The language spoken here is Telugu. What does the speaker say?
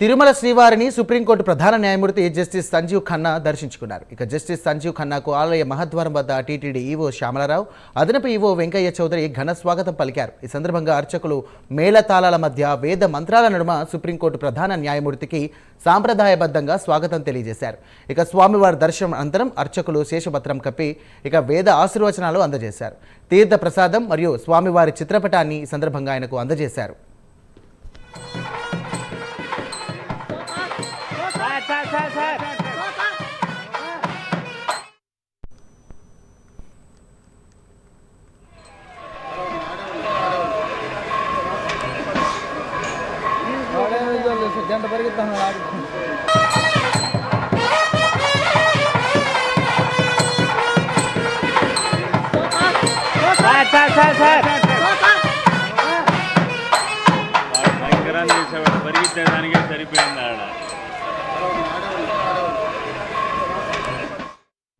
తిరుమల శ్రీవారిని సుప్రీంకోర్టు ప్రధాన న్యాయమూర్తి జస్టిస్ సంజీవ్ ఖన్నా దర్శించుకున్నారు. ఇక జస్టిస్ సంజీవ్ ఖన్నాకు ఆలయ మహద్వారం వద్ద టీటీడీ ఈవో శ్యామలారావు, అదనపు ఈవో వెంకయ్య చౌదరి ఘన స్వాగతం పలికారు. ఈ సందర్భంగా అర్చకులు మేళతాళాల మధ్య వేద మంత్రాల నడుమ సుప్రీంకోర్టు ప్రధాన న్యాయమూర్తికి సాంప్రదాయబద్ధంగా స్వాగతం తెలియజేశారు. ఇక స్వామివారి దర్శనం అనంతరం అర్చకులు శేషపత్రం కప్పి వేద ఆశీర్వచనాలు అందజేశారు. తీర్థ ప్రసాదం మరియు స్వామివారి చిత్రపటాన్ని ఈ సందర్భంగా ఆయనకు అందజేశారు. గంట పరిగెత్తాను. పరిగెత్తేదానికే సరిపోయింది ఆడ.